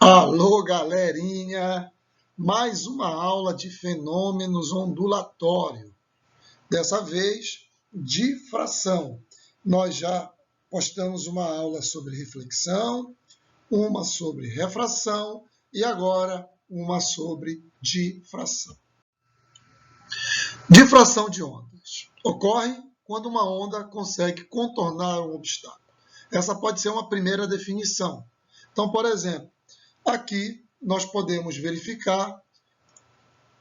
Alô, galerinha! Mais uma aula de fenômenos ondulatórios. Dessa vez, difração. Nós já postamos uma aula sobre reflexão, uma sobre refração e agora uma sobre difração. Difração de ondas. Ocorre quando uma onda consegue contornar um obstáculo. Essa pode ser uma primeira definição. Então, por exemplo, aqui nós podemos verificar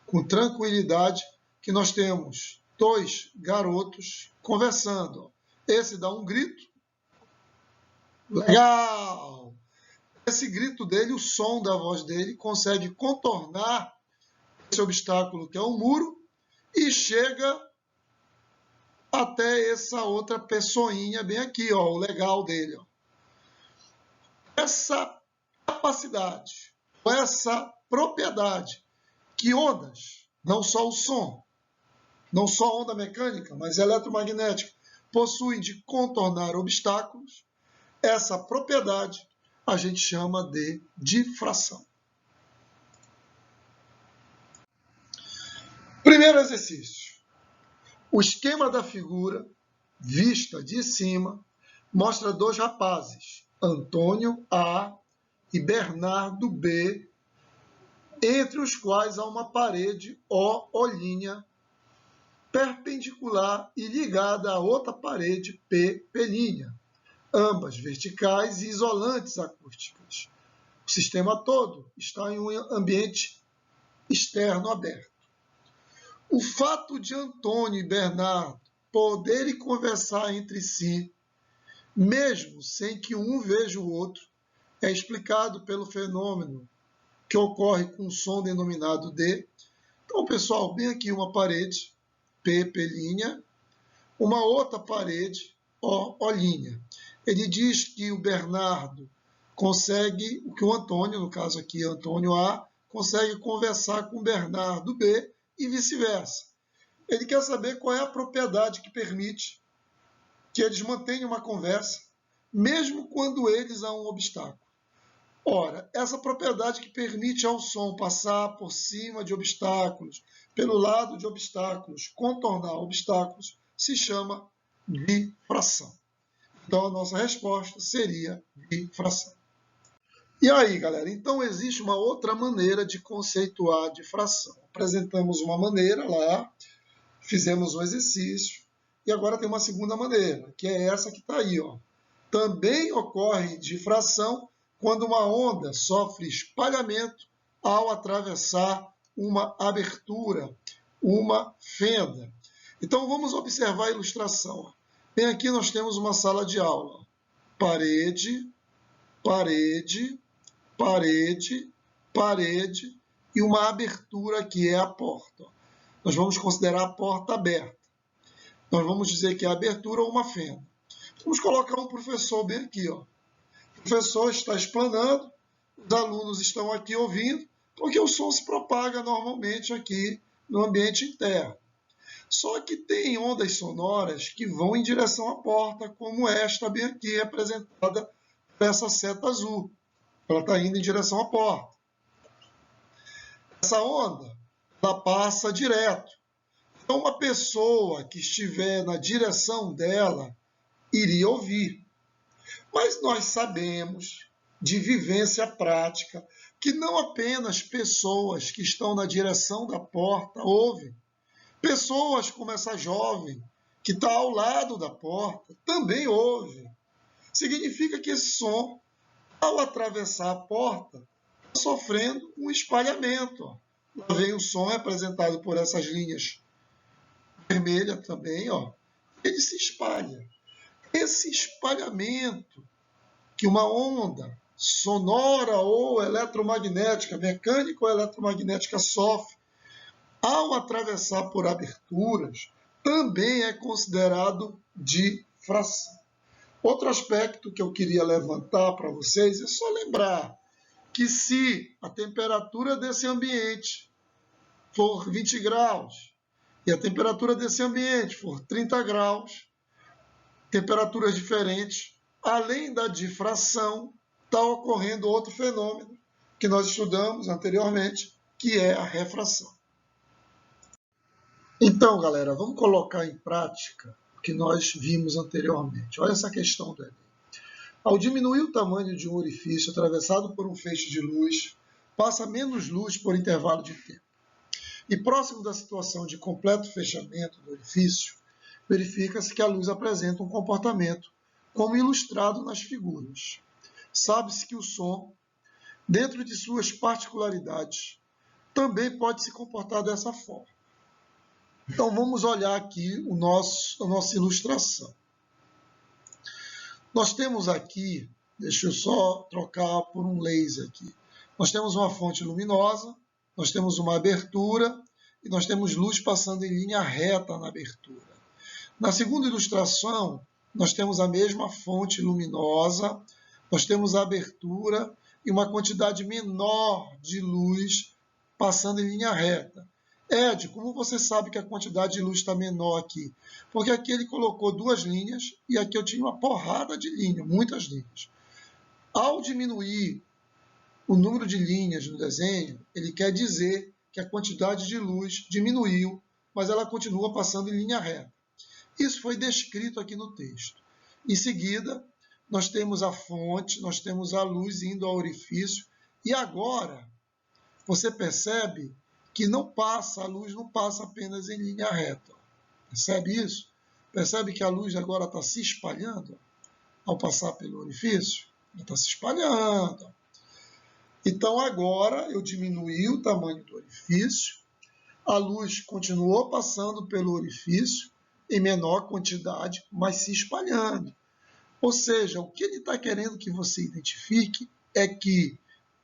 com tranquilidade que nós temos dois garotos conversando. Esse dá um grito. Legal! Esse grito dele, o som da voz dele, consegue contornar esse obstáculo que é o muro e chega até essa outra pessoinha bem aqui, ó, o legal dele. Ó. Essa capacidade, essa propriedade que ondas, não só o som, não só onda mecânica, mas eletromagnética, possuem de contornar obstáculos, essa propriedade a gente chama de difração. Primeiro exercício. O esquema da figura, vista de cima, mostra dois rapazes, Antônio A e Bernardo B, entre os quais há uma parede O', perpendicular e ligada a outra parede P', ambas verticais e isolantes acústicas. O sistema todo está em um ambiente externo aberto. O fato de Antônio e Bernardo poderem conversar entre si, mesmo sem que um veja o outro, é explicado pelo fenômeno que ocorre com um som denominado D. Então, pessoal, bem aqui uma parede, P', uma outra parede, O'. Ele diz que o Bernardo consegue, que o Antônio, no caso aqui Antônio A, consegue conversar com o Bernardo B e vice-versa. Ele quer saber qual é a propriedade que permite que eles mantenham uma conversa, mesmo quando eles há um obstáculo. Ora, essa propriedade que permite ao som passar por cima de obstáculos, pelo lado de obstáculos, contornar obstáculos, se chama difração. Então, a nossa resposta seria difração. E aí, galera, então existe uma outra maneira de conceituar a difração. Apresentamos uma maneira lá, fizemos um exercício, e agora tem uma segunda maneira, que é essa que está aí. Ó. Também ocorre difração quando uma onda sofre espalhamento ao atravessar uma abertura, uma fenda. Então, vamos observar a ilustração. Bem aqui nós temos uma sala de aula. Parede, parede, parede, parede e uma abertura que é a porta. Nós vamos considerar a porta aberta. Nós vamos dizer que é a abertura ou uma fenda. Vamos colocar um professor bem aqui. Ó. O professor está explanando, os alunos estão aqui ouvindo, porque o som se propaga normalmente aqui no ambiente interno. Só que tem ondas sonoras que vão em direção à porta, como esta bem aqui, representada por essa seta azul. Ela está indo em direção à porta. Essa onda, ela passa direto. Então, uma pessoa que estiver na direção dela iria ouvir. Mas nós sabemos, de vivência prática, que não apenas pessoas que estão na direção da porta ouvem. Pessoas como essa jovem, que está ao lado da porta, também ouvem. Significa que esse som, ao atravessar a porta, está sofrendo um espalhamento. Lá vem o som representado por essas linhas vermelhas também. Ó. Ele se espalha. Esse espalhamento que uma onda sonora ou eletromagnética, mecânica ou eletromagnética sofre, ao atravessar por aberturas, também é considerado difração. Outro aspecto que eu queria levantar para vocês é só lembrar que se a temperatura desse ambiente for 20 graus e a temperatura desse ambiente for 30 graus, temperaturas diferentes, além da difração, está ocorrendo outro fenômeno, que nós estudamos anteriormente, que é a refração. Então, galera, vamos colocar em prática o que nós vimos anteriormente. Olha essa questão do Enem. Ao diminuir o tamanho de um orifício atravessado por um feixe de luz, passa menos luz por intervalo de tempo. E próximo da situação de completo fechamento do orifício, verifica-se que a luz apresenta um comportamento, como ilustrado nas figuras. Sabe-se que o som, dentro de suas particularidades, também pode se comportar dessa forma. Então, vamos olhar aqui a nossa ilustração. Nós temos aqui, deixa eu só trocar por um laser aqui. Nós temos uma fonte luminosa, nós temos uma abertura e nós temos luz passando em linha reta na abertura. Na segunda ilustração, nós temos a mesma fonte luminosa, nós temos a abertura e uma quantidade menor de luz passando em linha reta. Ed, como você sabe que a quantidade de luz está menor aqui? Porque aqui ele colocou duas linhas e aqui eu tinha uma porrada de linhas, muitas linhas. Ao diminuir o número de linhas no desenho, ele quer dizer que a quantidade de luz diminuiu, mas ela continua passando em linha reta. Isso foi descrito aqui no texto. Em seguida, nós temos a fonte, nós temos a luz indo ao orifício e agora você percebe que a luz não passa apenas em linha reta. Percebe isso? Percebe que a luz agora está se espalhando ao passar pelo orifício? Ela está se espalhando. Então agora eu diminuí o tamanho do orifício, a luz continuou passando pelo orifício em menor quantidade, mas se espalhando. Ou seja, o que ele está querendo que você identifique é que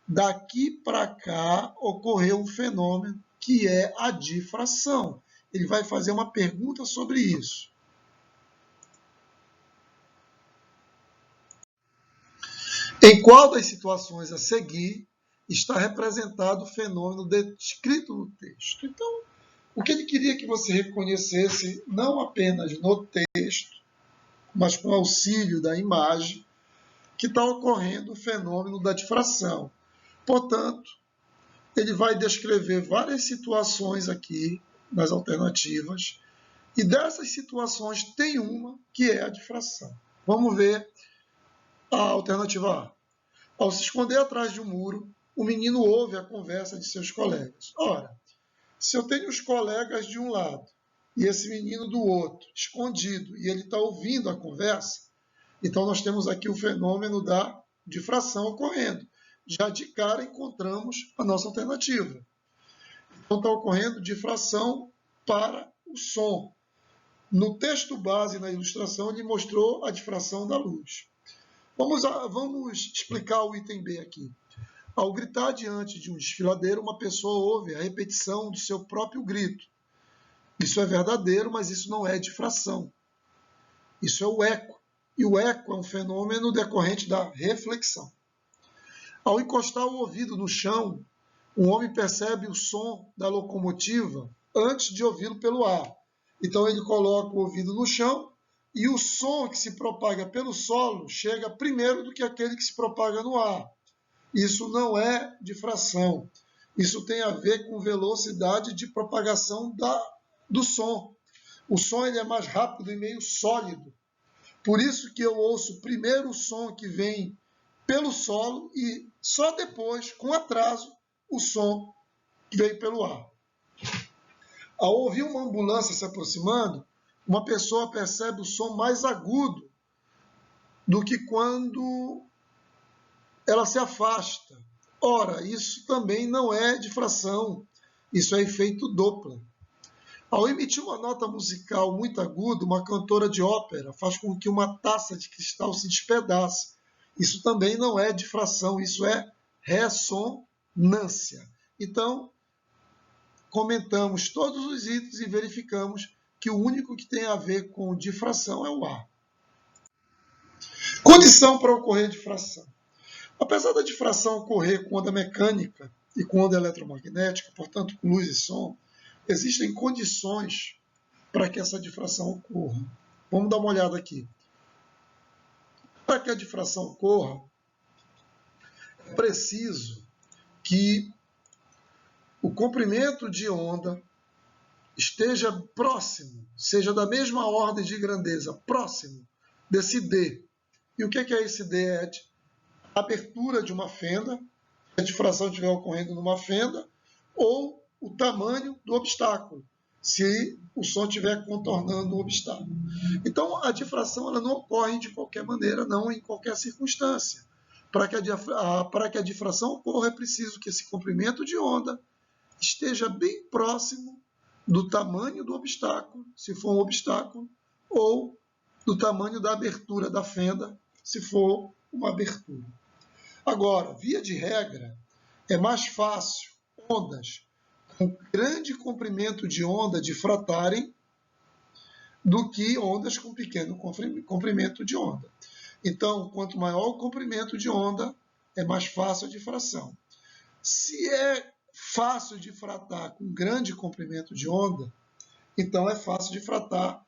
daqui para cá ocorreu um fenômeno que é a difração. Ele vai fazer uma pergunta sobre isso. Em qual das situações a seguir está representado o fenômeno descrito no texto? Então, o que ele queria que você reconhecesse, não apenas no texto, mas com auxílio da imagem, que está ocorrendo o fenômeno da difração. Portanto, ele vai descrever várias situações aqui nas alternativas, e dessas situações tem uma que é a difração. Vamos ver a alternativa A. Ao se esconder atrás de um muro, o menino ouve a conversa de seus colegas. Ora, se eu tenho os colegas de um lado e esse menino do outro, escondido, e ele está ouvindo a conversa, então nós temos aqui o fenômeno da difração ocorrendo. Já de cara encontramos a nossa alternativa. Então está ocorrendo difração para o som. No texto base, na ilustração, ele mostrou a difração da luz. Vamos explicar o item B aqui. Ao gritar diante de um desfiladeiro, uma pessoa ouve a repetição do seu próprio grito. Isso é verdadeiro, mas isso não é difração. Isso é o eco. E o eco é um fenômeno decorrente da reflexão. Ao encostar o ouvido no chão, um homem percebe o som da locomotiva antes de ouvi-lo pelo ar. Então ele coloca o ouvido no chão e o som que se propaga pelo solo chega primeiro do que aquele que se propaga no ar. Isso não é difração. Isso tem a ver com velocidade de propagação do som. O som ele é mais rápido e meio sólido. Por isso que eu ouço primeiro o som que vem pelo solo e só depois, com atraso, o som que veio pelo ar. Ao ouvir uma ambulância se aproximando, uma pessoa percebe o som mais agudo do que quando ela se afasta. Ora, isso também não é difração, isso é efeito Doppler. Ao emitir uma nota musical muito aguda, uma cantora de ópera faz com que uma taça de cristal se despedace. Isso também não é difração, isso é ressonância. Então, comentamos todos os itens e verificamos que o único que tem a ver com difração é o ar. Condição para ocorrer difração. Apesar da difração ocorrer com onda mecânica e com onda eletromagnética, portanto com luz e som, existem condições para que essa difração ocorra. Vamos dar uma olhada aqui. Para que a difração ocorra, é preciso que o comprimento de onda esteja próximo, seja da mesma ordem de grandeza, próximo desse D. E o que é esse D, Ed? A abertura de uma fenda, se a difração estiver ocorrendo numa fenda, ou o tamanho do obstáculo, se o som estiver contornando o obstáculo. Então, a difração ela não ocorre de qualquer maneira, não em qualquer circunstância. Para que a difração ocorra, é preciso que esse comprimento de onda esteja bem próximo do tamanho do obstáculo, se for um obstáculo, ou do tamanho da abertura da fenda, se for uma abertura. Agora, via de regra, é mais fácil ondas com grande comprimento de onda difratarem do que ondas com pequeno comprimento de onda. Então, quanto maior o comprimento de onda, é mais fácil a difração. Se é fácil difratar com grande comprimento de onda, então é fácil difratar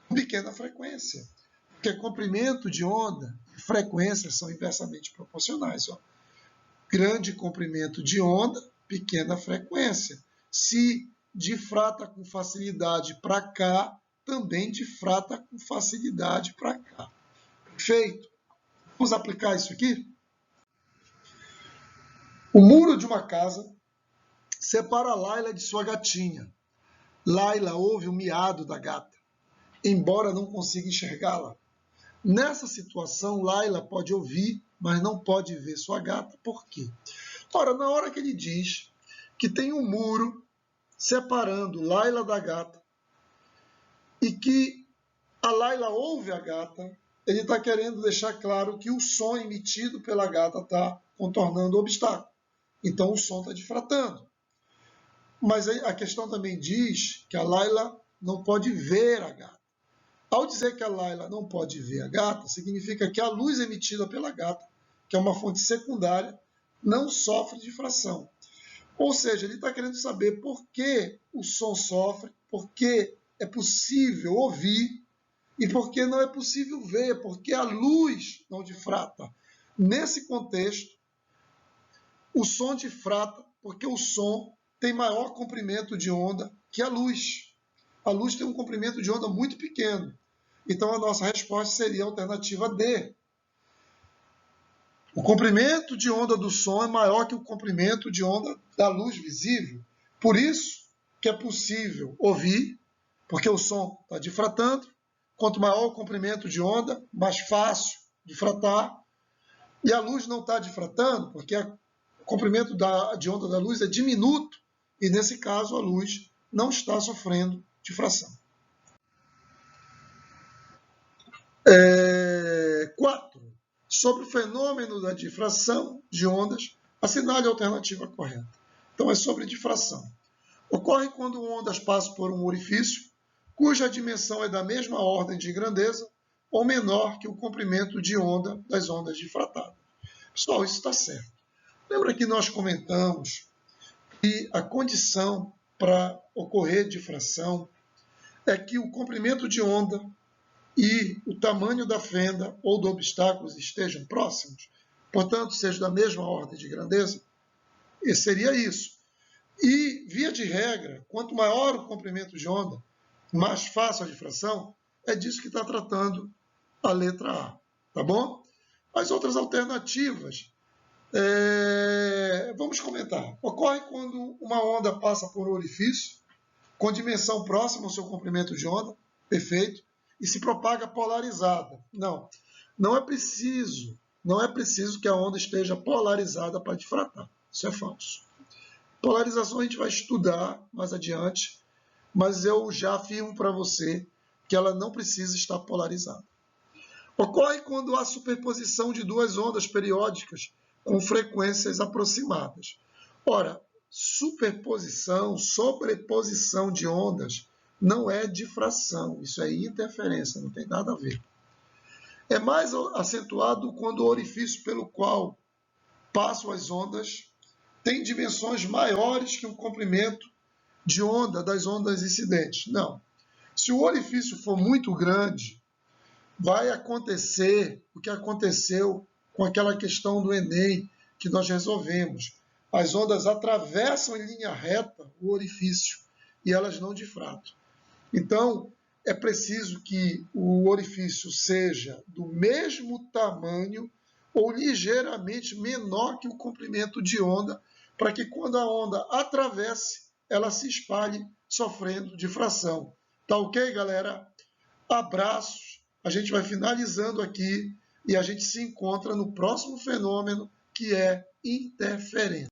com pequena frequência. Porque comprimento de onda e frequência são inversamente proporcionais. Ó. Grande comprimento de onda, pequena frequência. Se difrata com facilidade para cá, também difrata com facilidade para cá. Perfeito? Vamos aplicar isso aqui? O muro de uma casa separa Laila de sua gatinha. Laila ouve o miado da gata, embora não consiga enxergá-la. Nessa situação, Laila pode ouvir, mas não pode ver sua gata. Por quê? Ora, na hora que ele diz que tem um muro separando Laila da gata e que a Laila ouve a gata, ele está querendo deixar claro que o som emitido pela gata está contornando o obstáculo. Então, o som está difratando. Mas a questão também diz que a Laila não pode ver a gata. Ao dizer que a Laila não pode ver a gata, significa que a luz emitida pela gata, que é uma fonte secundária, não sofre difração. Ou seja, ele está querendo saber por que o som sofre, por que é possível ouvir e por que não é possível ver, porque a luz não difrata. Nesse contexto, o som difrata porque o som tem maior comprimento de onda que a luz. A luz tem um comprimento de onda muito pequeno. Então, a nossa resposta seria a alternativa D. O comprimento de onda do som é maior que o comprimento de onda da luz visível. Por isso que é possível ouvir, porque o som está difratando. Quanto maior o comprimento de onda, mais fácil difratar. E a luz não está difratando, porque o comprimento de onda da luz é diminuto, e nesse caso a luz não está sofrendo difração. 4. Sobre o fenômeno da difração de ondas, assinale a alternativa correta. Então é sobre difração. Ocorre quando ondas passam por um orifício, cuja dimensão é da mesma ordem de grandeza ou menor que o comprimento de onda das ondas difratadas. Pessoal, isso está certo. Lembra que nós comentamos que a condição para ocorrer difração é que o comprimento de onda e o tamanho da fenda ou do obstáculo estejam próximos, portanto, sejam da mesma ordem de grandeza? E seria isso. E, via de regra, quanto maior o comprimento de onda, mais fácil a difração, é disso que está tratando a letra A. Tá bom? As outras alternativas, vamos comentar. Ocorre quando uma onda passa por um orifício, com dimensão próxima ao seu comprimento de onda, perfeito, e se propaga polarizada. Não é preciso que a onda esteja polarizada para difratar. Isso é falso. Polarização a gente vai estudar mais adiante, mas eu já afirmo para você que ela não precisa estar polarizada. Ocorre quando há superposição de duas ondas periódicas com frequências aproximadas. Ora, sobreposição de ondas não é difração, isso é interferência, não tem nada a ver. É mais acentuado quando o orifício pelo qual passam as ondas tem dimensões maiores que o comprimento de onda das ondas incidentes. Não. Se o orifício for muito grande, vai acontecer o que aconteceu com aquela questão do Enem que nós resolvemos. As ondas atravessam em linha reta o orifício e elas não difratam. Então, é preciso que o orifício seja do mesmo tamanho ou ligeiramente menor que o comprimento de onda, para que quando a onda atravesse, ela se espalhe sofrendo difração. Tá ok, galera? Abraços. A gente vai finalizando aqui e a gente se encontra no próximo fenômeno, que é interferência.